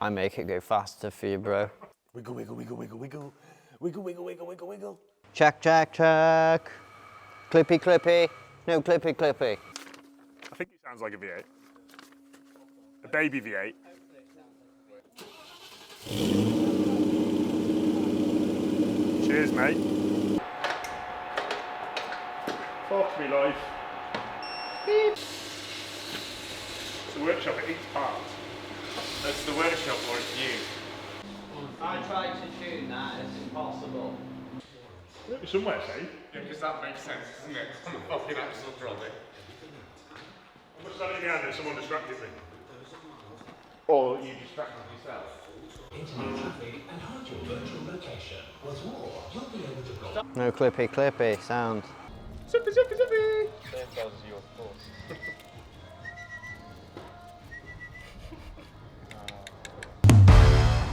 I make it go faster for you, bro. Wiggle, wiggle, wiggle, wiggle, wiggle. Wiggle, wiggle, wiggle, wiggle, wiggle. Check, check, check. Clippy, clippy. No clippy, clippy. I think it sounds like a V8. A baby V8. Cheers, mate. Talk to me, life. Beep. It's the workshop at each part. It's the workshop or it's you? I tried to tune that, it's impossible. It'll be somewhere safe. Yeah, because that makes sense, doesn't it? I'm a fucking absolute trolley. I must stand in the hand and someone distracted me. Or you distracted yourself. Internet traffic and hide your virtual location. What's more, you'll be able to block. No clippy, clippy sound. Zippy, zippy, zippy! Same goes as yours, of course.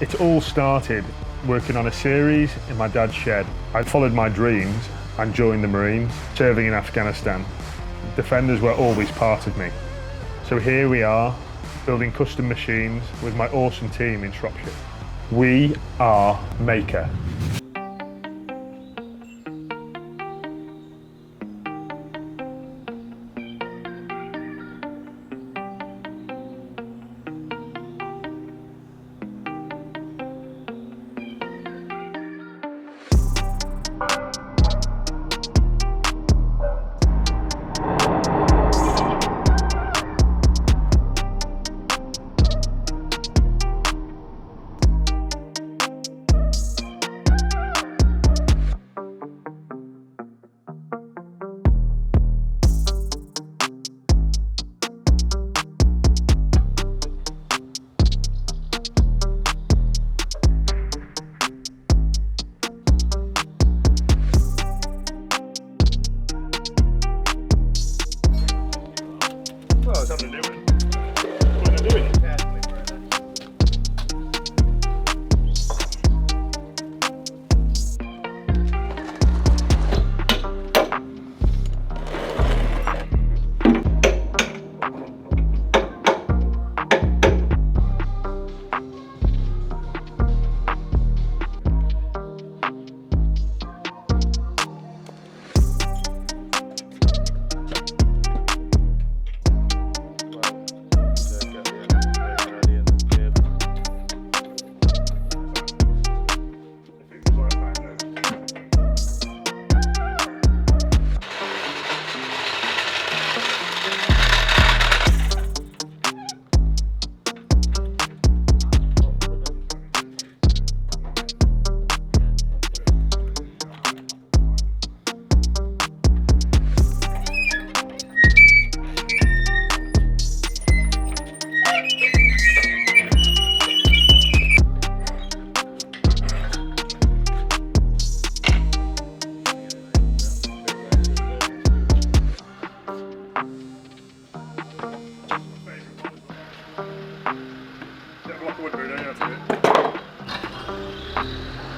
It all started working on a series in my dad's shed. I followed my dreams and joined the Marines, serving in Afghanistan. Defenders were always part of me. So here we are, building custom machines with my awesome team in Shropshire. We are Mahker. Well, it's something to do with it. What are they doing?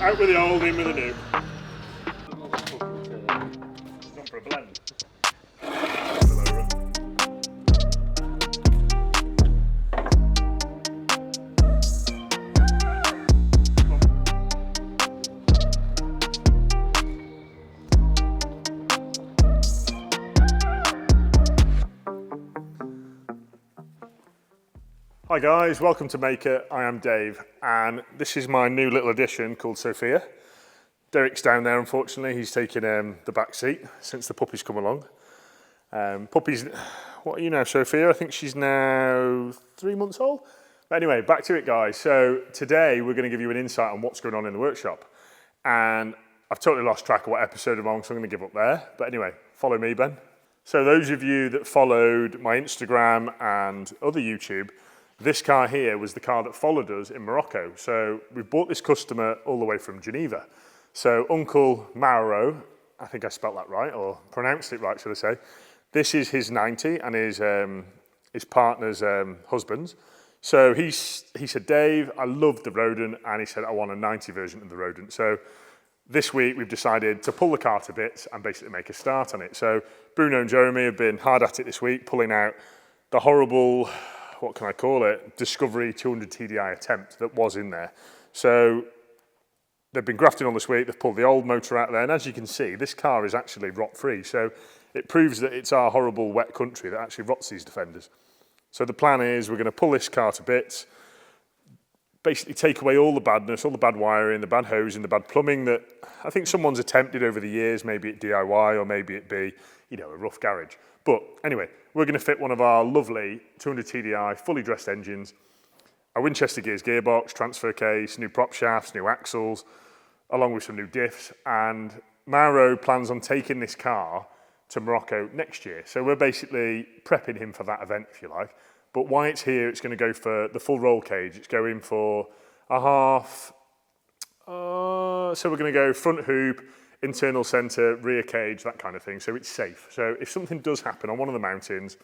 Out with the old, in with the new. Gone for a blend. Hi guys, welcome to Mahker. I am Dave, and this is my new little addition called Sophia. Derek's down there, unfortunately. He's taken the back seat since the puppy's come along. Puppy's, what are you now, Sophia? I think she's now 3 months old. But anyway, back to it, guys. So today we're going to give you an insight on what's going on in the workshop. And I've totally lost track of what episode I'm on, so I'm going to give up there. But anyway, follow me, Ben. So those of you that followed my Instagram and other YouTube, this car here was the car that followed us in Morocco. So we bought this customer all the way from Geneva. So Uncle Mauro, I think I spelt that right, or pronounced it right, should I say. This is his 90 and his partner's husband's. So he said, Dave, I love the Rodent, and he said, I want a 90 version of the Rodent. So this week we've decided to pull the car to bits and basically make a start on it. So Bruno and Jeremy have been hard at it this week, pulling out the horrible, what can I call it, Discovery 200 TDI attempt that was in there. So they've been grafting on this week, they've pulled the old motor out there, and as you can see, this car is actually rot-free. So it proves that it's our horrible wet country that actually rots these Defenders. So the plan is we're going to pull this car to bits, basically take away all the badness, all the bad wiring, the bad hosing, the bad plumbing that I think someone's attempted over the years, maybe at DIY or maybe it be, you know, a rough garage. But anyway, we're going to fit one of our lovely 200 TDI fully dressed engines, a Winchester Gears gearbox, transfer case, new prop shafts, new axles, along with some new diffs. And Mauro plans on taking this car to Morocco next year. So we're basically prepping him for that event, if you like. But why it's here, it's going to go for the full roll cage. It's going for a half. So we're going to go front hoop, internal centre, rear cage, that kind of thing. So it's safe. So if something does happen on one of the mountains,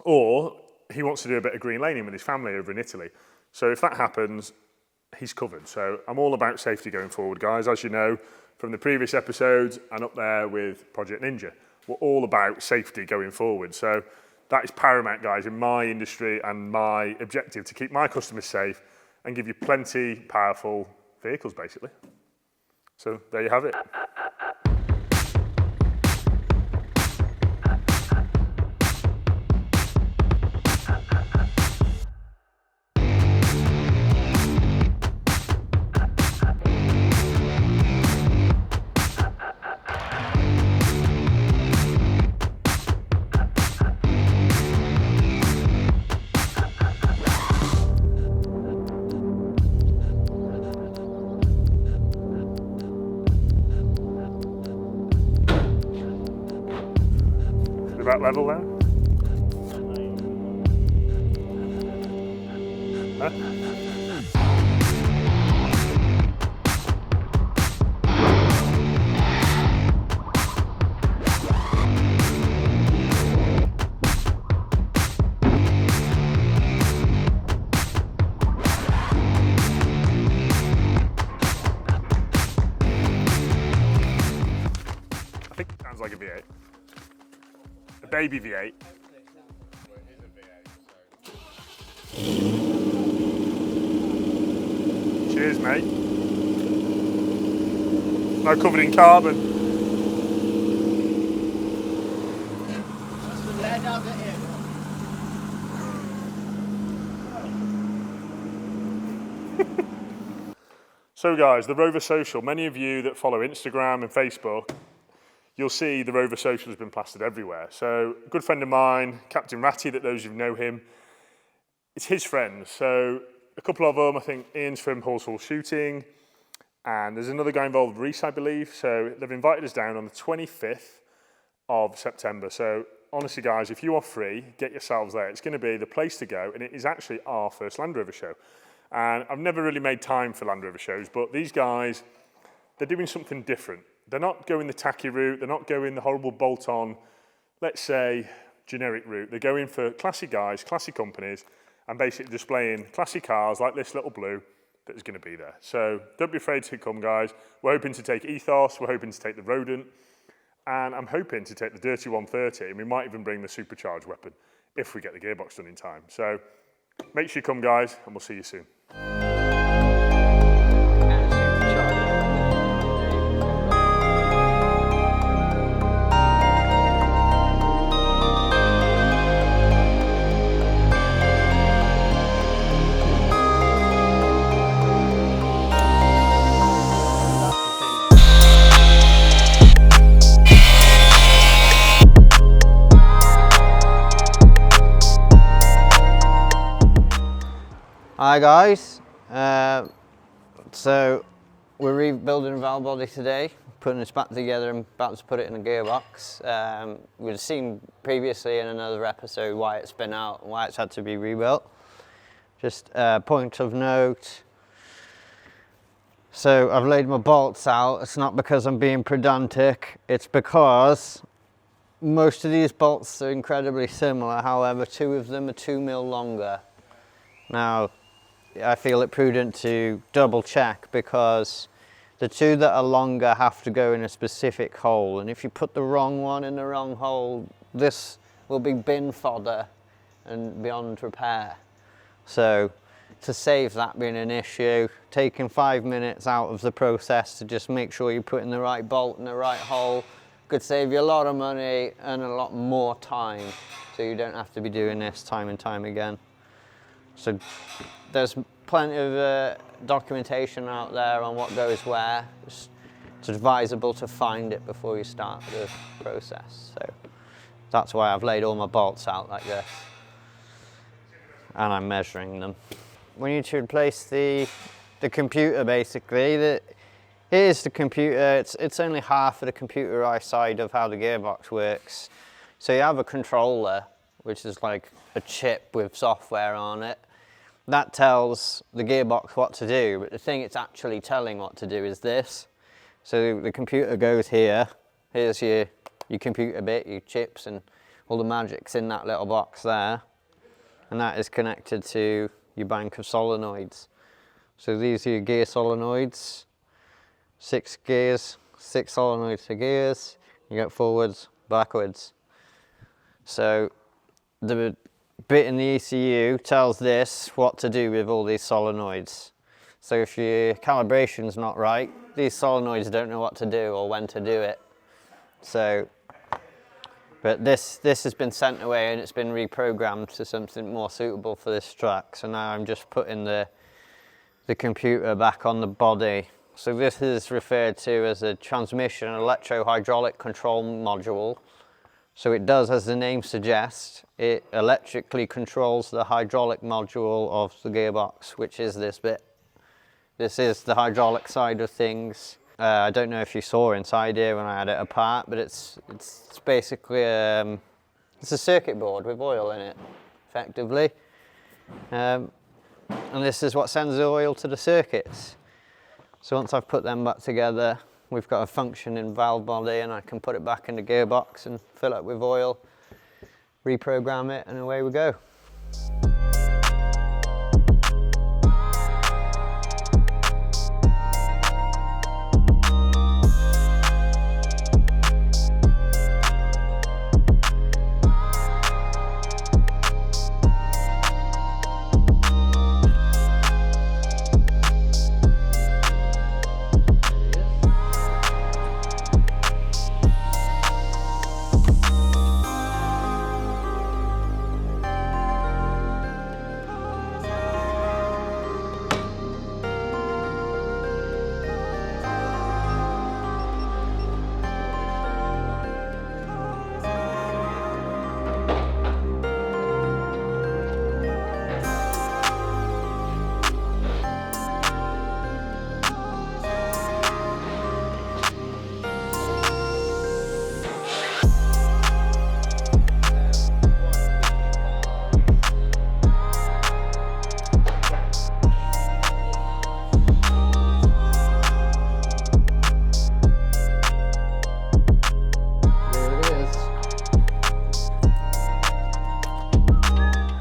or he wants to do a bit of green laning with his family over in Italy. So if that happens, he's covered. So I'm all about safety going forward, guys. As you know from the previous episodes and up there with Project Ninja, we're all about safety going forward. So that is paramount, guys, in my industry and my objective to keep my customers safe and give you plenty powerful vehicles, basically. So there you have it. About level there? Huh? I think it sounds like a V8. Baby V8. Cheers, mate. Now covered in carbon. So guys, the Rover Social, many of you that follow Instagram and Facebook, you'll see the Rover Social has been plastered everywhere. So a good friend of mine, Captain Ratty, that those of you know him, it's his friends. So a couple of them, I think Ian's from Horsehall Shooting, and there's another guy involved, Reese, I believe. So they've invited us down on the 25th of September. So honestly, guys, if you are free, get yourselves there. It's going to be the place to go, and it is actually our first Land Rover show. And I've never really made time for Land Rover shows, but these guys, they're doing something different. They're not going the tacky route, they're not going the horrible bolt-on, let's say, generic route. They're going for classy guys, classy companies, and basically displaying classy cars like this little blue that is going to be there. So don't be afraid to come, guys. We're hoping to take Ethos, we're hoping to take the Rodent, and I'm hoping to take the Dirty 130, and we might even bring the supercharged weapon if we get the gearbox done in time. So make sure you come, guys, and we'll see you soon. Hi guys, so we're rebuilding the valve body today, putting this back together and about to put it in a gearbox. We've seen previously in another episode why it's been out and why it's had to be rebuilt. Just a point of note, so I've laid my bolts out. It's not because I'm being pedantic, it's because most of these bolts are incredibly similar, however 2 of them are 2 mil longer. Now, I feel it prudent to double check because the 2 that are longer have to go in a specific hole, and if you put the wrong one in the wrong hole, this will be bin fodder and beyond repair. So to save that being an issue, taking 5 minutes out of the process to just make sure you're putting the right bolt in the right hole could save you a lot of money and a lot more time, so you don't have to be doing this time and time again. So there's plenty of documentation out there on what goes where. It's advisable to find it before you start the process. So that's why I've laid all my bolts out like this, and I'm measuring them. We need to replace the computer basically. Here's the computer. It's only half of the computerized side of how the gearbox works. So you have a controller, which is like a chip with software on it. That tells the gearbox what to do, but the thing it's actually telling what to do is this. So the computer goes here. Here's your computer bit, your chips, and all the magic's in that little box there. And that is connected to your bank of solenoids. So these are your gear solenoids. 6 gears, 6 solenoids for gears. You get forwards, backwards. So the bit in the ECU tells this what to do with all these solenoids. So if your calibration's not right, these solenoids don't know what to do or when to do it. So, but this has been sent away and it's been reprogrammed to something more suitable for this track. So now I'm just putting the computer back on the body. So this is referred to as a transmission electro-hydraulic control module. So it does, as the name suggests, it electrically controls the hydraulic module of the gearbox, which is this bit. This is the hydraulic side of things. I don't know if you saw inside here when I had it apart, but it's basically it's a circuit board with oil in it, effectively. And this is what sends the oil to the circuits. So once I've put them back together, we've got a functioning valve body, and I can put it back in the gearbox and fill it with oil, reprogram it, and away we go.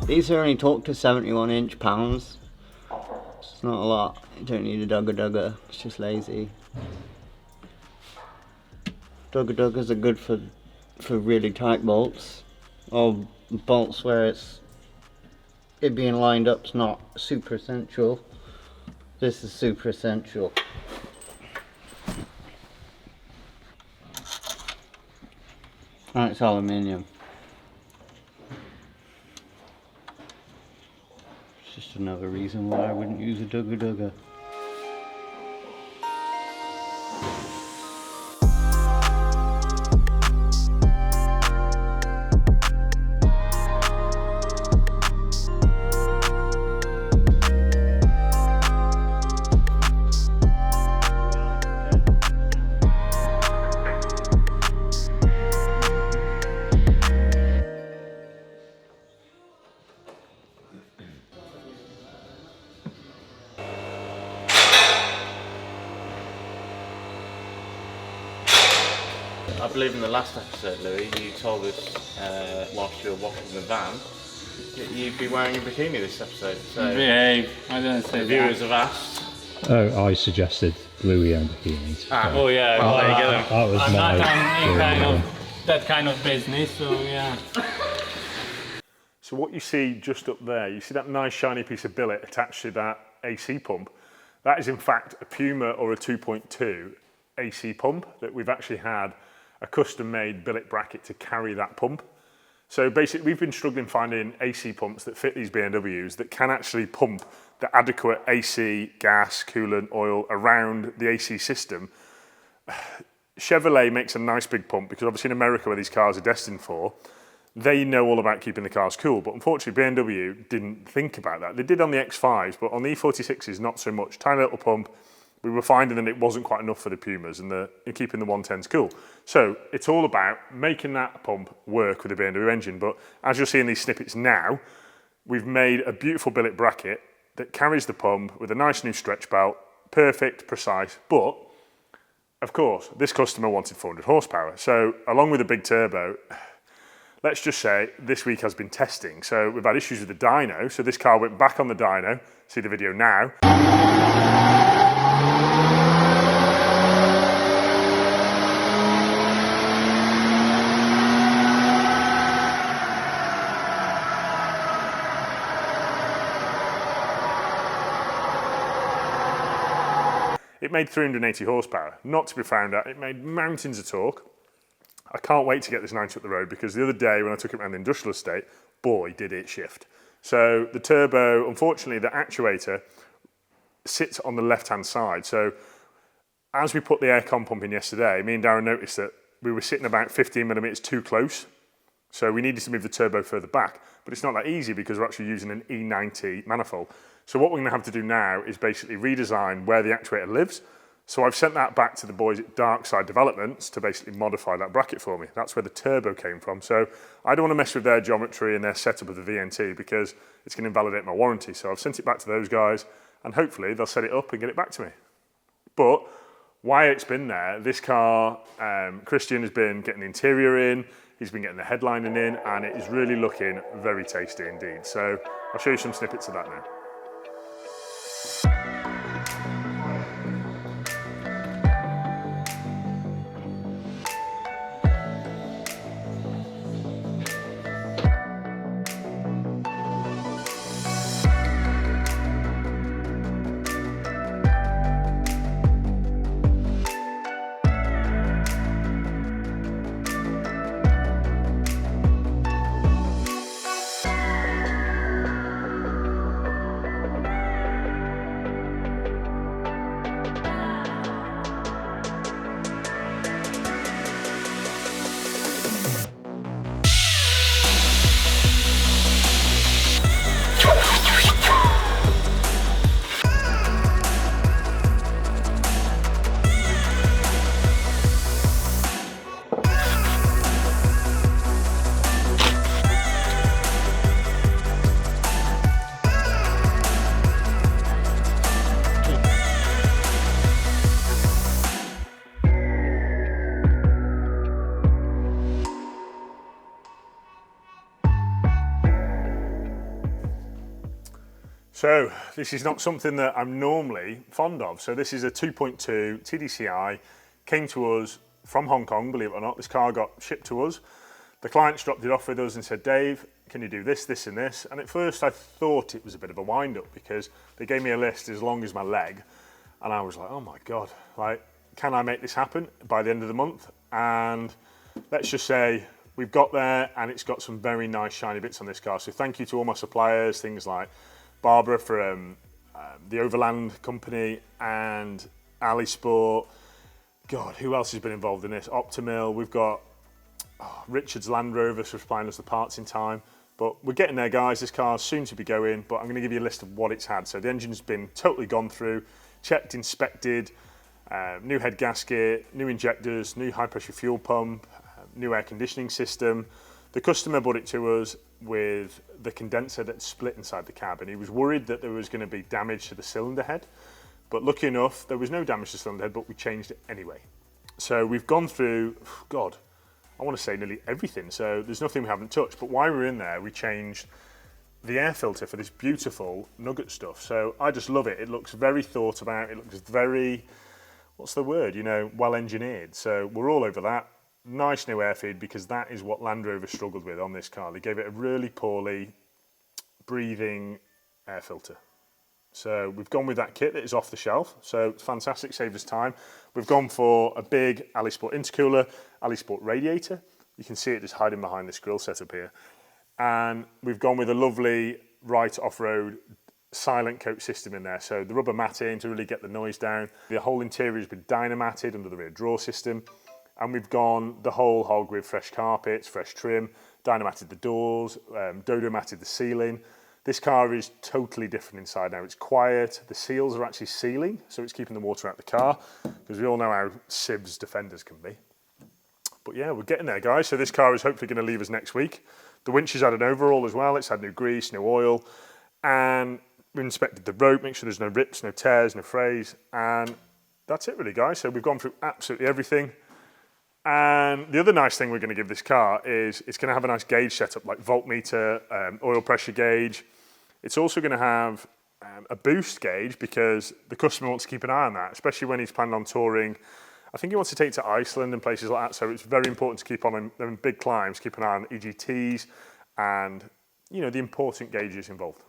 These are only torqued to 71 pounds. It's not a lot. You don't need a dugger. It's just lazy. Duggers are good for really tight bolts, or bolts where it being lined up's not super essential. This is super essential. And it's aluminium. It's just another reason why I wouldn't use a dugger. I believe in the last episode, Louis, you told us whilst you were washing the van that you'd be wearing a bikini this episode. So Behave. I don't say the viewers have asked. Oh, I suggested Louis owned bikinis. Oh yeah, Well, there you go then. That was I'm not in my that kind of business, so yeah. So what you see just up there, you see that nice shiny piece of billet attached to that AC pump. That is in fact a Puma or a 2.2 AC pump that we've actually had a custom-made billet bracket to carry that pump. So basically we've been struggling finding AC pumps that fit these BMWs that can actually pump the adequate AC, gas, coolant, oil around the AC system. Chevrolet makes a nice big pump because obviously in America, where these cars are destined for, they know all about keeping the cars cool, but unfortunately BMW didn't think about that. They did on the X5s, but on the E46s not so much. Tiny little pump. We were finding that it wasn't quite enough for the Pumas and keeping the 110s cool. So it's all about making that pump work with the BMW engine. But as you'll see in these snippets now, we've made a beautiful billet bracket that carries the pump with a nice new stretch belt, perfect, precise. But of course, this customer wanted 400 horsepower. So along with a big turbo, let's just say this week has been testing. So we've had issues with the dyno. So this car went back on the dyno. See the video now. It made 380 horsepower, not to be frowned at. It made mountains of torque. I can't wait to get this 90 up the road because the other day when I took it around the industrial estate, boy, did it shift. So the turbo, unfortunately, the actuator sits on the left-hand side. So as we put the aircon pump in yesterday, me and Darren noticed that we were sitting about 15 millimeters too close. So we needed to move the turbo further back. But it's not that easy because we're actually using an E90 manifold. So what we're going to have to do now is basically redesign where the actuator lives. So I've sent that back to the boys at Dark Side Developments to basically modify that bracket for me. That's where the turbo came from. So I don't want to mess with their geometry and their setup of the VNT because it's going to invalidate my warranty. So I've sent it back to those guys and hopefully they'll set it up and get it back to me. But while it's been there, this car, Christian has been getting the interior in, he's been getting the headlining in, and it is really looking very tasty indeed. So I'll show you some snippets of that now. So this is not something that I'm normally fond of. So this is a 2.2 TDCi, came to us from Hong Kong, believe it or not. This car got shipped to us. The clients dropped it off with us and said, Dave, can you do this, this and this? And at first I thought it was a bit of a wind up because they gave me a list as long as my leg. And I was like, oh my God, like, can I make this happen by the end of the month? And let's just say we've got there and it's got some very nice shiny bits on this car. So thank you to all my suppliers, things like Barbara from the Overland company and Ali Sport. God, who else has been involved in this? Optimil. We've got Richard's Land Rover for supplying us the parts in time. But we're getting there, guys. This car's soon to be going, but I'm going to give you a list of what it's had. So the engine's been totally gone through, checked, inspected, new head gasket, new injectors, new high pressure fuel pump, new air conditioning system. The customer brought it to us with the condenser that split inside the cab, and he was worried that there was going to be damage to the cylinder head. But lucky enough, there was no damage to the cylinder head, but we changed it anyway. So we've gone through, God, I want to say nearly everything. So there's nothing we haven't touched. But while we were in there, we changed the air filter for this beautiful Nugget stuff. So I just love it. It looks very thought about. It looks very, what's the word? You know, well engineered. So we're all over that. Nice new air feed, because that is what Land Rover struggled with on this car. They gave it a really poorly breathing air filter. So we've gone with that kit that is off the shelf. So it's fantastic, saves us time. We've gone for a big AliSport intercooler, AliSport radiator. You can see it just hiding behind this grill setup here. And we've gone with a lovely Wright off-road silent coat system in there. So the rubber matting to really get the noise down. The whole interior has been dynamatted under the rear drawer system. And we've gone the whole hog with fresh carpets, fresh trim, dynamatted the doors, dodo-matted the ceiling. This car is totally different inside now. It's quiet. The seals are actually sealing, so it's keeping the water out of the car, because we all know how sieves Defenders can be. But yeah, we're getting there, guys. So this car is hopefully going to leave us next week. The winch has had an overhaul as well. It's had new grease, new oil, and we inspected the rope, make sure there's no rips, no tears, no frays, and that's it really, guys. So we've gone through absolutely everything. And the other nice thing we're going to give this car is it's going to have a nice gauge setup, like voltmeter, oil pressure gauge. It's also going to have a boost gauge, because the customer wants to keep an eye on that, especially when he's planning on touring. I think he wants to take it to Iceland and places like that, so it's very important to keep on them big climbs, keep an eye on EGTs and, you know, the important gauges involved.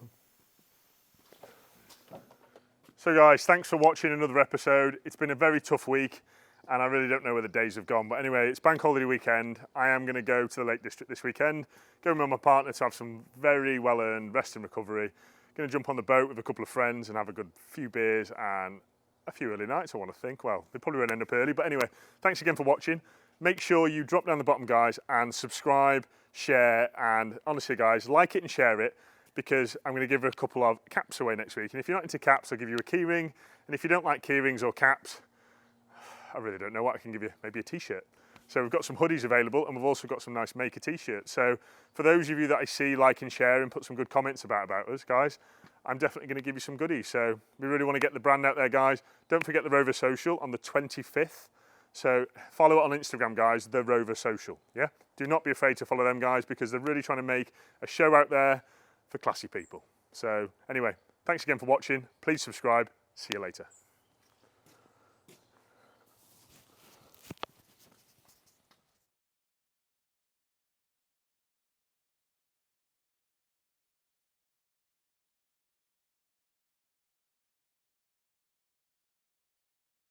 So guys, thanks for watching another episode. It's been a very tough week, and I really don't know where the days have gone. But anyway, it's bank holiday weekend. I am going to go to the Lake District this weekend, going with my partner to have some very well-earned rest and recovery. Going to jump on the boat with a couple of friends and have a good few beers and a few early nights, I want to think. Well, they probably won't end up early. But anyway, thanks again for watching. Make sure you drop down the bottom, guys, and subscribe, share, and honestly, guys, like it and share it, because I'm going to give a couple of caps away next week. And if you're not into caps, I'll give you a key ring. And if you don't like key rings or caps, I really don't know what I can give you, maybe a t-shirt. So we've got some hoodies available, and we've also got some nice Mahker t-shirts. So for those of you that I see like and share and put some good comments about us, guys, I'm definitely going to give you some goodies. So we really want to get the brand out there, guys. Don't forget the Rover Social on the 25th. So follow it on Instagram, guys, the Rover Social, yeah? Do not be afraid to follow them, guys, because they're really trying to make a show out there for classy people. So anyway, thanks again for watching. Please subscribe. See you later.